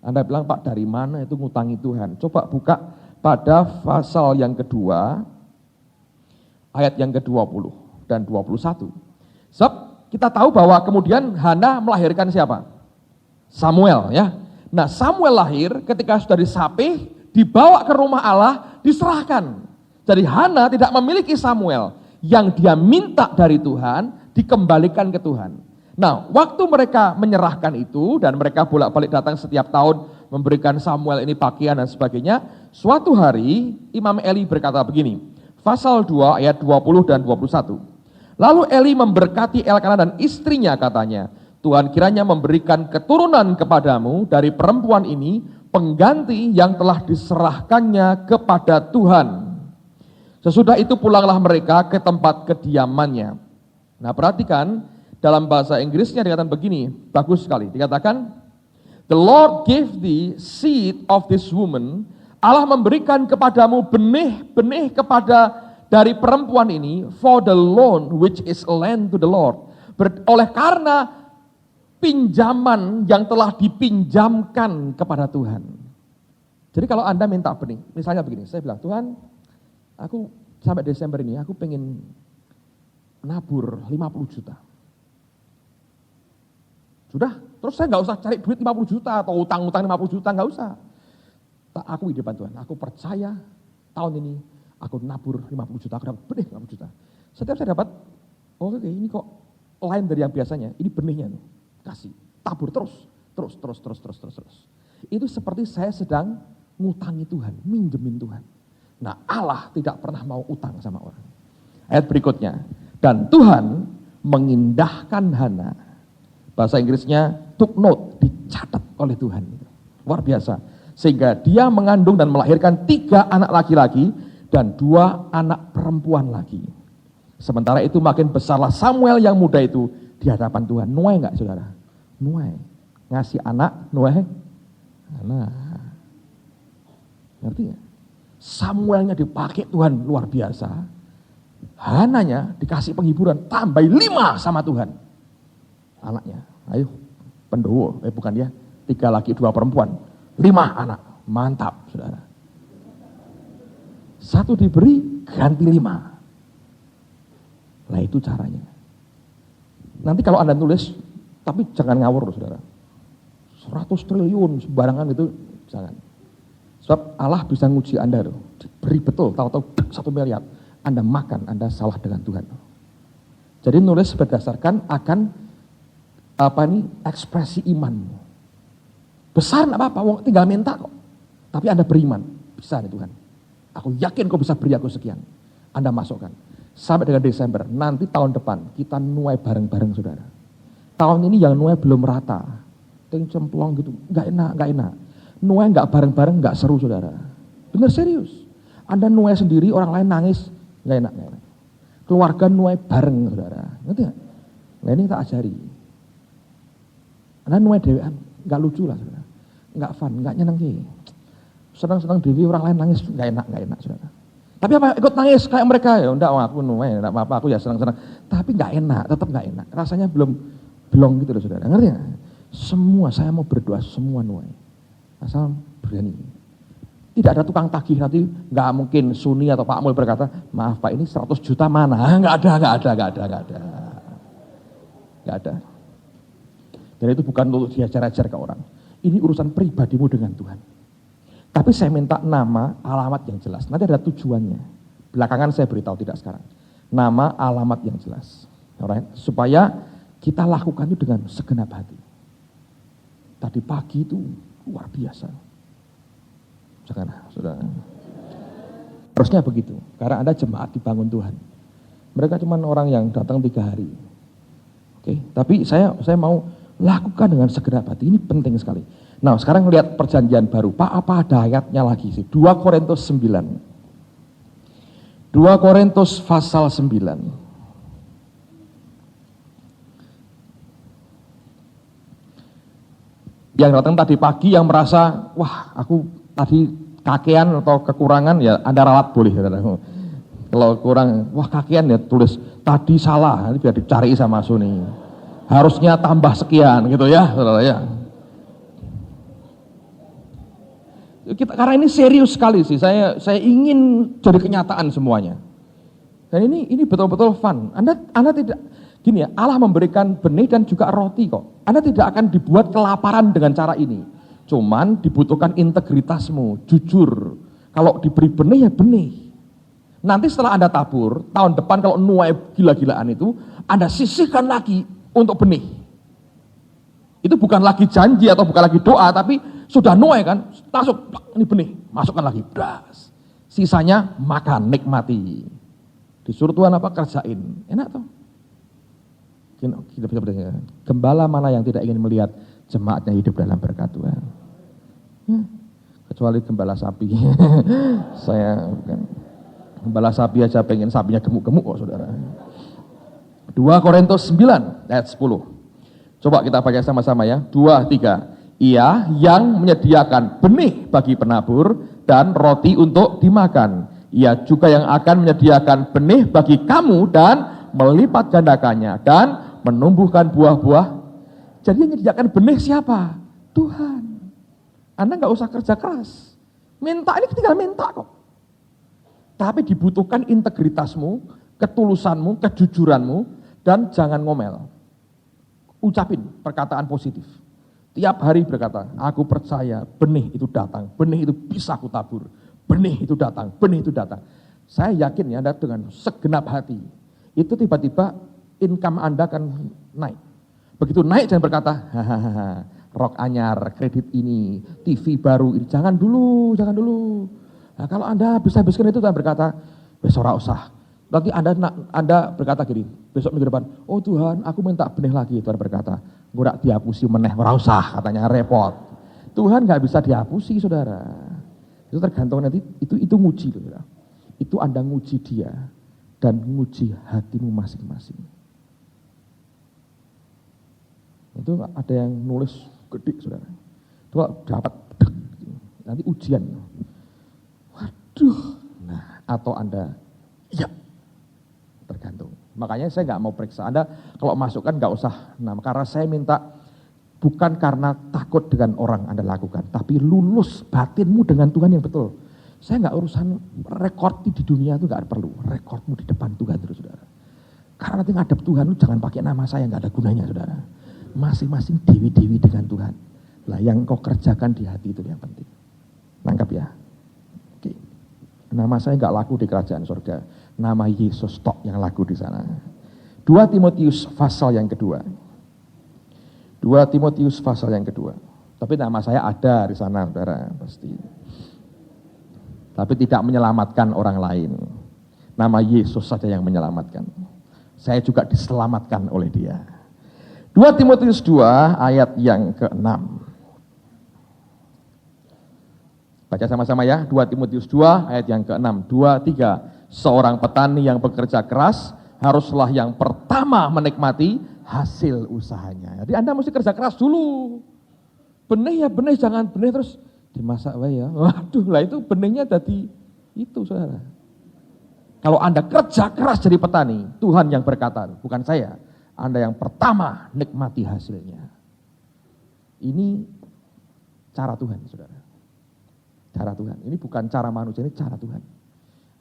Anda bilang, Pak, dari mana itu ngutangi Tuhan? Coba buka pada pasal yang kedua, ayat yang ke-20 dan 21. Sebab kita tahu bahwa kemudian Hana melahirkan siapa? Samuel, ya. Nah, Samuel lahir ketika sudah disapih, dibawa ke rumah Allah, diserahkan. Jadi Hana tidak memiliki Samuel. Yang dia minta dari Tuhan, dikembalikan ke Tuhan. Nah, waktu mereka menyerahkan itu, dan mereka bolak-balik datang setiap tahun, memberikan Samuel ini pakaian dan sebagainya, suatu hari Imam Eli berkata begini, pasal 2 ayat 20 dan 21. Lalu Eli memberkati Elkana dan istrinya, katanya, Tuhan kiranya memberikan keturunan kepadamu dari perempuan ini, pengganti yang telah diserahkannya kepada Tuhan. Sesudah itu pulanglah mereka ke tempat kediamannya. Nah, perhatikan, dalam bahasa Inggrisnya dikatakan begini, bagus sekali, dikatakan, The Lord gave thee seed of this woman, Allah memberikan kepadamu benih-benih kepada dari perempuan ini, for the loan which is lent to the Lord. Oleh karena pinjaman yang telah dipinjamkan kepada Tuhan. Jadi kalau Anda minta benih, misalnya begini, saya bilang, Tuhan, aku sampai Desember ini, aku pengen nabur 50 juta. Sudah, terus saya nggak usah cari duit 50 juta atau utang-utang 50 juta, nggak usah. Tak, aku di depan Tuhan, aku percaya tahun ini aku nabur 50 juta, aku dapat benih 50 juta. Setiap saya dapat, oh oke, ini kok lain dari yang biasanya, ini benihnya nih, kasih, tabur terus. Itu seperti saya sedang ngutangi Tuhan, minjemin Tuhan. Nah, Allah tidak pernah mau utang sama orang. Ayat berikutnya, dan Tuhan mengindahkan Hana. Bahasa Inggrisnya took note, dicatat oleh Tuhan. Luar biasa. Sehingga dia mengandung dan melahirkan 3 anak laki-laki dan 2 anak perempuan lagi. Sementara itu makin besarlah Samuel yang muda itu di hadapan Tuhan. Nuai enggak, saudara? Nuai. Ngasih anak, nuai anak. Ngerti enggak? Samuelnya dipakai Tuhan luar biasa. Hananya dikasih penghiburan, tambah 5 sama Tuhan. Anaknya, ayo pendowo, bukan dia, 3 laki 2 perempuan, 5 anak, mantap saudara. 1 diberi, ganti 5. Nah itu caranya. Nanti kalau Anda nulis, tapi jangan ngawur saudara. 100 triliun sembarangan itu, jangan. Sebab Allah bisa nguji Anda loh, beri betul, tahu-tahu 1 miliar, Anda makan, Anda salah dengan Tuhan. Jadi nulis berdasarkan akan ekspresi imanmu. Besar enggak apa-apa, tinggal minta kok. Tapi Anda beriman, bisa nih Tuhan. Aku yakin kau bisa beri aku sekian. Anda masukkan. Sampai dengan Desember, nanti tahun depan kita nuai bareng-bareng saudara. Tahun ini yang nuai belum rata. Ting cemplong gitu, enggak enak. Nuai enggak bareng-bareng, enggak seru saudara. Benar serius. Anda nuai sendiri, orang lain nangis, enggak enak. Keluarga nuai bareng saudara. Ngerti enggak? Nah ini tak ajari. Anda nuai dewean, enggak lucu lah saudara. Enggak fun, enggak nyeneng sih. Senang-senang dewi, orang lain nangis, enggak enak saudara. Tapi apa, ikut nangis kayak mereka ya? Enggak, aku nuai, enggak apa-apa, aku ya senang-senang. Tapi enggak enak, tetap enggak enak. Rasanya belum gitu loh saudara. Ngerti enggak? Semua, saya mau berdoa, semua nuai. Asal berani. Tidak ada tukang tagih, nanti enggak mungkin Suni atau Pak Mul berkata, maaf Pak ini 100 juta mana? Enggak ada. Dan itu bukan untuk diajar-ajar ke orang. Ini urusan pribadimu dengan Tuhan. Tapi saya minta nama, alamat yang jelas. Nanti ada tujuannya. Belakangan saya beritahu, tidak sekarang. Nama, alamat yang jelas. Alright? Supaya kita lakukan itu dengan segenap hati. Tadi pagi itu luar biasa. Sekarang, saudara. Harusnya begitu. Karena Anda jemaat dibangun Tuhan. Mereka cuma orang yang datang 3 hari. Oke, tapi saya mau lakukan dengan segenap hati, ini penting sekali. Nah sekarang lihat perjanjian baru, Pak apa ada ayatnya lagi sih? 2 Korintus 9. 2 Korintus pasal 9. Yang datang tadi pagi yang merasa, wah aku tadi kakean atau kekurangan ya Anda ralat boleh. Kalau kurang, wah kakean ya tulis, tadi salah, nanti biar dicari sama Suni. Harusnya tambah sekian gitu ya saudara ya. Karena ini serius sekali sih, saya ingin jadi kenyataan semuanya. Dan ini betul-betul fun. Anda tidak, gini ya, Allah memberikan benih dan juga roti kok. Anda tidak akan dibuat kelaparan dengan cara ini. Cuman dibutuhkan integritasmu, jujur. Kalau diberi benih ya benih. Nanti setelah Anda tabur, tahun depan kalau nuai gila-gilaan itu, Anda sisihkan lagi untuk benih. Itu bukan lagi janji atau bukan lagi doa, tapi sudah nuai kan, langsung ini benih, masukkan lagi. Das. Sisanya makan, nikmati. Disuruh Tuhan apa? Kerjain. Enak toh? Kita bisa bertanya, gembala mana yang tidak ingin melihat jemaatnya hidup dalam berkat Tuhan? Ya, kecuali gembala sapi. Saya bukan. Gembala sapi aja pengen sapinya gemuk-gemuk kok saudara. 2 Korintus 9 ayat 10. Coba kita baca sama-sama ya. 2, 3. Ia yang menyediakan benih bagi penabur dan roti untuk dimakan. Ia juga yang akan menyediakan benih bagi kamu dan melipat gandakannya dan menumbuhkan buah-buah. Jadi yang menyediakan benih siapa? Tuhan. Anda nggak usah kerja keras. Minta, ini tinggal minta kok. Tapi dibutuhkan integritasmu, ketulusanmu, kejujuranmu, dan jangan ngomel. Ucapin perkataan positif. Tiap hari berkata, aku percaya benih itu datang, benih itu bisa aku tabur. Benih itu datang, benih itu datang. Saya yakin ya Anda dengan segenap hati, itu tiba-tiba income Anda akan naik. Begitu naik jangan berkata, hahaha, rok anyar, kredit ini, TV baru ini, jangan dulu. Nah, kalau Anda habiskan itu Tuhan berkata, besok ora usah. Nanti Anda berkata gini, besok minggu depan, oh Tuhan aku minta benih lagi. Tuhan berkata, ora dihapusi meneh, ora usah, katanya repot. Tuhan gak bisa dihapusi saudara. Itu tergantung nanti, itu nguji saudara. Itu Anda nguji dia dan nguji hatimu masing-masing. Itu ada yang nulis gede saudara. Itu dapat nanti ujian. Waduh. Nah, atau Anda iya. Tergantung. Makanya saya nggak mau periksa. Anda kalau masukkan nggak usah. Nah, karena saya minta bukan karena takut dengan orang Anda lakukan, tapi lulus batinmu dengan Tuhan yang betul. Saya nggak urusan rekor di dunia itu nggak perlu. Rekormu di depan Tuhan terus saudara. Karena nanti ngadep Tuhan lu jangan pakai nama saya, nggak ada gunanya saudara. Masing-masing dewi-dewi dengan Tuhan. Lah yang kau kerjakan di hati itu yang penting. Nangkap ya. Oke. Nama saya nggak laku di kerajaan surga. Nama Yesus tok yang laku di sana. 2 Timotius pasal yang kedua. 2 Timotius pasal yang kedua. Tapi nama saya ada di sana, saudara, pasti. Tapi tidak menyelamatkan orang lain. Nama Yesus saja yang menyelamatkan. Saya juga diselamatkan oleh dia. 2 Timotius 2 ayat yang ke-6. Baca sama-sama ya, 2 Timotius 2 ayat yang ke-6. 2, 3. Seorang petani yang bekerja keras haruslah yang pertama menikmati hasil usahanya. Jadi Anda mesti kerja keras dulu. Benih ya benih, jangan benih terus dimasak ya. Waduh, lah itu benihnya jadi itu saudara. Kalau Anda kerja keras jadi petani, Tuhan yang berkata, bukan saya. Anda yang pertama nikmati hasilnya. Ini cara Tuhan saudara. Cara Tuhan, ini bukan cara manusia, ini cara Tuhan.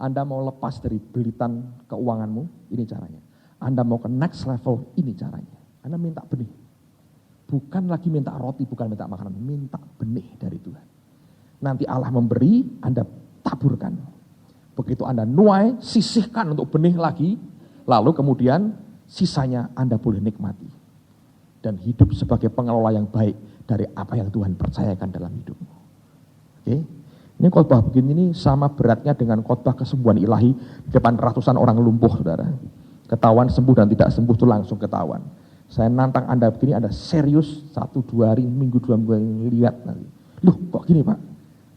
Anda mau lepas dari belitan keuanganmu, ini caranya. Anda mau ke next level, ini caranya. Anda minta benih. Bukan lagi minta roti, bukan minta makanan, minta benih dari Tuhan. Nanti Allah memberi, Anda taburkan. Begitu Anda nuai, sisihkan untuk benih lagi, lalu kemudian sisanya Anda boleh nikmati. Dan hidup sebagai pengelola yang baik dari apa yang Tuhan percayakan dalam hidupmu. Oke? Ini khotbah begini ini sama beratnya dengan khotbah kesembuhan ilahi di depan ratusan orang lumpuh, saudara. Ketahuan sembuh dan tidak sembuh itu langsung ketahuan. Saya nantang Anda begini, Anda serius 1-2 hari, minggu 2 minggu lihat nanti. Loh kok gini Pak?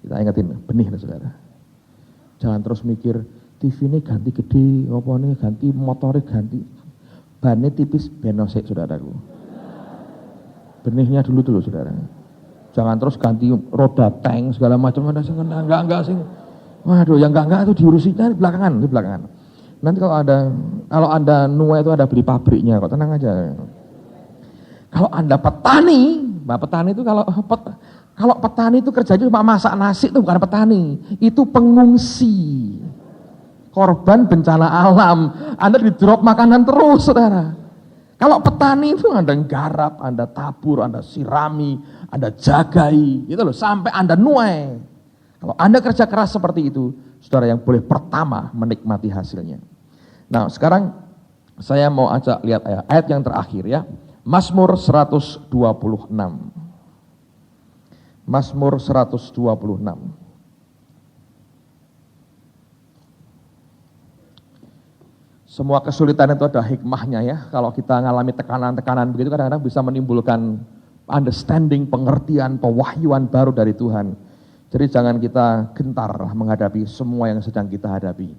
Kita ingetin, benih saudara. Jangan terus mikir, TV ini ganti gede, apa ini ganti, motornya ganti. Bannya tipis, benosek saudaraku. Benihnya dulu saudara. Jangan terus ganti roda tank segala macam, ada sing enggak sing. Waduh, yang enggak itu diurusinya di belakangan. Nanti kalau Anda nuai itu ada beli pabriknya kok, tenang aja. Kalau Anda petani, Pak petani itu kalau Kalau petani itu kerjanya cuma masak nasi, itu bukan petani, itu pengungsi. Korban bencana alam, Anda di drop makanan terus, saudara. Kalau petani itu Anda garap, Anda tabur, Anda sirami, Anda jagai, gitu loh, sampai Anda nuai. Kalau Anda kerja keras seperti itu, saudara yang boleh pertama menikmati hasilnya. Nah, sekarang saya mau ajak lihat ayat yang terakhir ya. Mazmur 126. Mazmur 126. Semua kesulitan itu ada hikmahnya ya. Kalau kita ngalami tekanan-tekanan begitu kadang-kadang bisa menimbulkan understanding, pengertian, pewahyuan baru dari Tuhan. Jadi jangan kita gentar menghadapi semua yang sedang kita hadapi.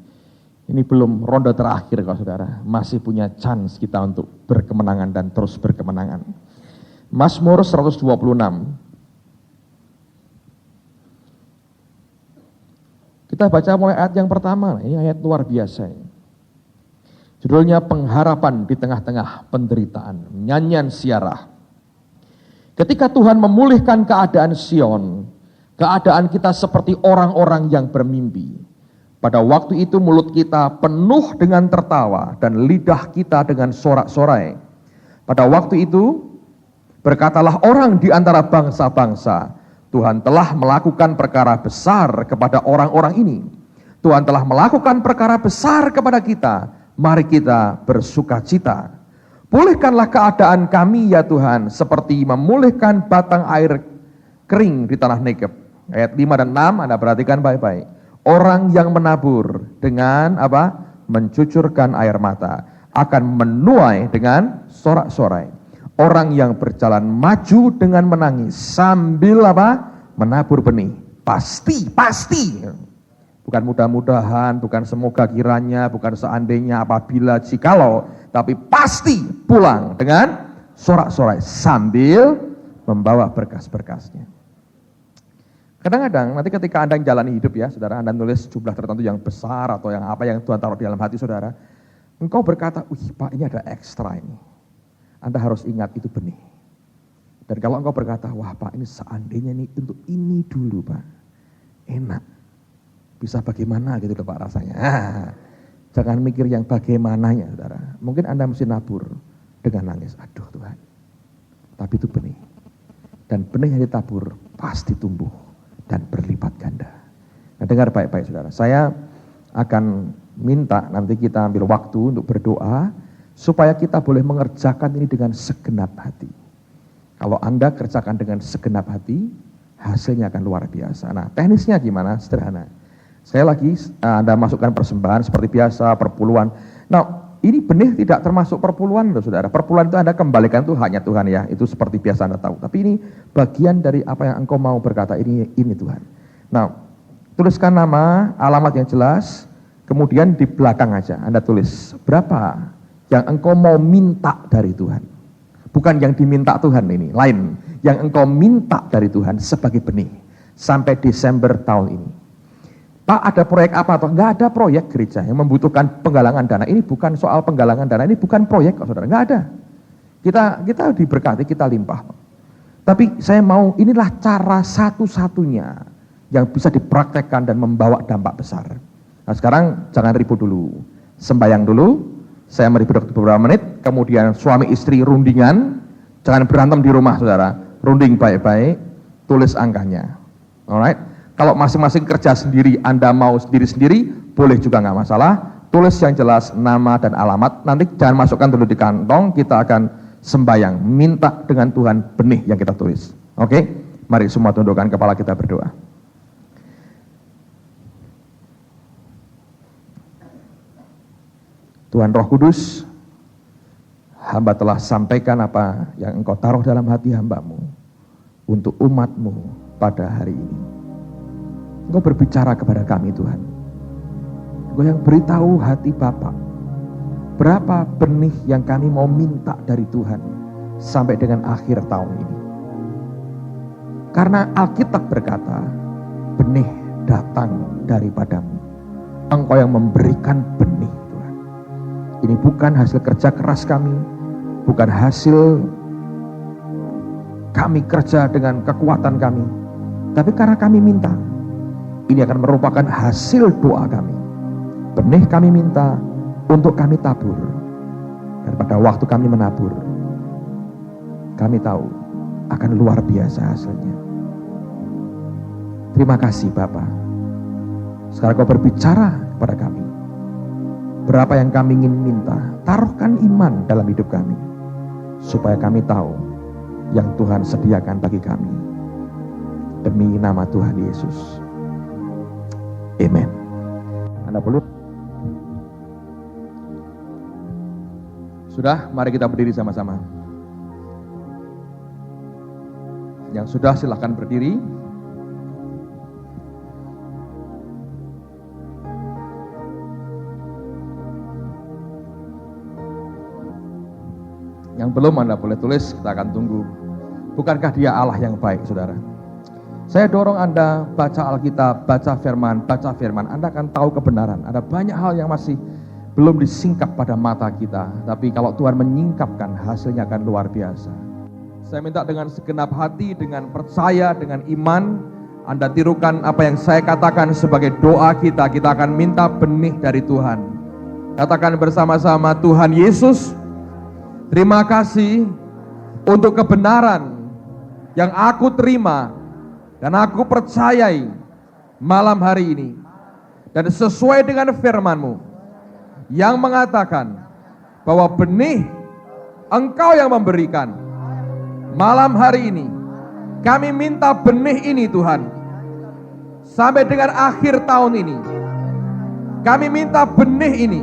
Ini belum ronde terakhir kalau saudara. Masih punya chance kita untuk berkemenangan dan terus berkemenangan. Mazmur 126. Kita baca mulai ayat yang pertama. Ini ayat luar biasa ini. Judulnya pengharapan di tengah-tengah penderitaan. Nyanyian siarah. Ketika Tuhan memulihkan keadaan Sion, keadaan kita seperti orang-orang yang bermimpi. Pada waktu itu mulut kita penuh dengan tertawa dan lidah kita dengan sorak-sorai. Pada waktu itu berkatalah orang di antara bangsa-bangsa, Tuhan telah melakukan perkara besar kepada orang-orang ini. Tuhan telah melakukan perkara besar kepada kita. Mari kita bersukacita. Pulihkanlah keadaan kami ya Tuhan, seperti memulihkan batang air kering di tanah Negeb. Ayat 5 dan 6 Anda perhatikan baik-baik. Orang yang menabur dengan apa? Mencucurkan air mata akan menuai dengan sorak-sorai. Orang yang berjalan maju dengan menangis sambil apa? Menabur benih. Pasti. Bukan mudah-mudahan, bukan semoga kiranya, bukan seandainya, apabila, jikalau, tapi pasti pulang dengan sorak-sorai sambil membawa berkas-berkasnya. Kadang-kadang nanti ketika Anda jalani hidup ya, saudara, Anda nulis jumlah tertentu yang besar atau yang apa yang Tuhan taruh di dalam hati saudara, engkau berkata, wih Pak ini ada ekstra ini. Anda harus ingat itu benih. Dan kalau engkau berkata, wah Pak ini seandainya ini untuk ini dulu Pak, enak. Bisa bagaimana gitu loh Pak rasanya. Jangan mikir yang bagaimananya saudara. Mungkin Anda mesti nabur dengan nangis. Aduh Tuhan. Tapi itu benih. Dan benih yang ditabur pasti tumbuh dan berlipat ganda. Nah dengar baik-baik saudara. Saya akan minta nanti kita ambil waktu untuk berdoa. Supaya kita boleh mengerjakan ini dengan segenap hati. Kalau Anda kerjakan dengan segenap hati, hasilnya akan luar biasa. Nah teknisnya gimana? Sederhana. Saya lagi Anda masukkan persembahan seperti biasa, perpuluhan. Nah, ini benih tidak termasuk perpuluhan loh saudara. Perpuluhan itu Anda kembalikan itu hanya Tuhan ya. Itu seperti biasa Anda tahu. Tapi ini bagian dari apa yang engkau mau berkata, ini Tuhan. Nah, tuliskan nama, alamat yang jelas. Kemudian di belakang aja Anda tulis berapa yang engkau mau minta dari Tuhan. Bukan yang diminta Tuhan ini, lain. Yang engkau minta dari Tuhan sebagai benih. Sampai Desember tahun ini. Pak ada proyek apa atau enggak ada proyek gereja yang membutuhkan penggalangan dana. Ini bukan soal penggalangan dana, ini bukan proyek kok saudara, enggak ada. Kita diberkati, kita limpah. Tapi saya mau inilah cara satu-satunya yang bisa dipraktekkan dan membawa dampak besar. Nah sekarang jangan ribut dulu, sembayang dulu, saya meribut beberapa menit, kemudian suami istri rundingan, jangan berantem di rumah saudara, runding baik-baik, tulis angkanya, alright. Kalau masing-masing kerja sendiri, Anda mau sendiri-sendiri, boleh juga nggak masalah. Tulis yang jelas nama dan alamat. Nanti jangan masukkan dulu di kantong, kita akan sembayang. Minta dengan Tuhan benih yang kita tulis. Oke? Mari semua tundukkan kepala kita berdoa. Tuhan Roh Kudus, hamba telah sampaikan apa yang Engkau taruh dalam hati hamba-Mu untuk umat-Mu pada hari ini. Engkau berbicara kepada kami Tuhan. Engkau yang beritahu hati Bapa. Berapa benih yang kami mau minta dari Tuhan sampai dengan akhir tahun ini. Karena Alkitab berkata, benih datang daripadamu. Engkau yang memberikan benih Tuhan. Ini bukan hasil kerja keras kami. Bukan hasil kami kerja dengan kekuatan kami. Tapi karena kami minta, ini akan merupakan hasil doa kami. Benih kami minta untuk kami tabur. Dan pada waktu kami menabur, kami tahu akan luar biasa hasilnya. Terima kasih Bapa. Sekarang Kau berbicara kepada kami. Berapa yang kami ingin minta, taruhkan iman dalam hidup kami. Supaya kami tahu yang Tuhan sediakan bagi kami. Demi nama Tuhan Yesus. Amen. Anda boleh. Sudah, mari kita berdiri sama-sama. Yang sudah silakan berdiri. Yang belum Anda boleh tulis, kita akan tunggu. Bukankah Dia Allah yang baik, saudara? Saya dorong Anda baca Alkitab, baca firman. Anda akan tahu kebenaran. Ada banyak hal yang masih belum disingkap pada mata kita. Tapi kalau Tuhan menyingkapkan, hasilnya akan luar biasa. Saya minta dengan segenap hati, dengan percaya, dengan iman, Anda tirukan apa yang saya katakan sebagai doa kita. Kita akan minta benih dari Tuhan. Katakan bersama-sama, Tuhan Yesus, terima kasih untuk kebenaran yang aku terima dan aku percayai malam hari ini. Dan sesuai dengan firman-Mu yang mengatakan bahwa benih Engkau yang memberikan. Malam hari ini kami minta benih ini Tuhan. Sampai dengan akhir tahun ini kami minta benih ini.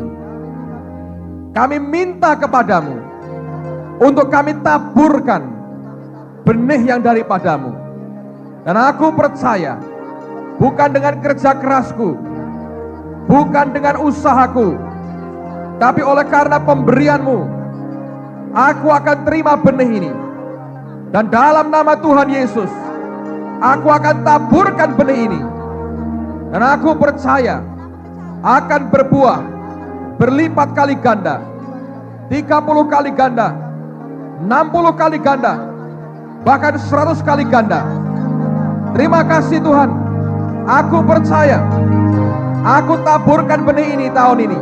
Kami minta kepadamu untuk kami taburkan benih yang daripadamu. Dan aku percaya bukan dengan kerja kerasku, bukan dengan usahaku, tapi oleh karena pemberianmu, aku akan terima benih ini. Dan dalam nama Tuhan Yesus, aku akan taburkan benih ini. Dan aku percaya akan berbuah berlipat kali ganda, 30 kali ganda, 60 kali ganda, bahkan 100 kali ganda. Terima kasih Tuhan. Aku percaya aku taburkan benih ini tahun ini.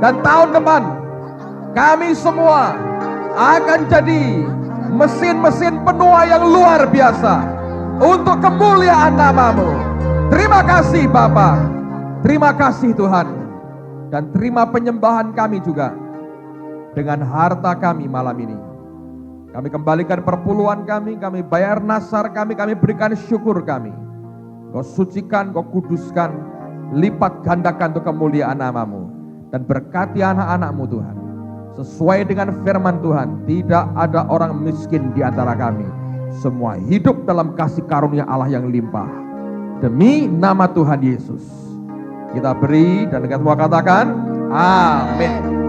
Dan tahun depan kami semua akan jadi mesin-mesin penuai yang luar biasa untuk kemuliaan nama-Mu. Terima kasih Bapa. Terima kasih Tuhan. Dan terima penyembahan kami juga dengan harta kami malam ini. Kami kembalikan perpuluhan kami bayar nasar kami berikan syukur kami. Kau sucikan, Kau kuduskan, lipat gandakan untuk kemuliaan nama-Mu. Dan berkati anak-anak-Mu Tuhan. Sesuai dengan firman Tuhan, tidak ada orang miskin di antara kami. Semua hidup dalam kasih karunia Allah yang limpah. Demi nama Tuhan Yesus. Kita beri dan kita semua katakan, amin.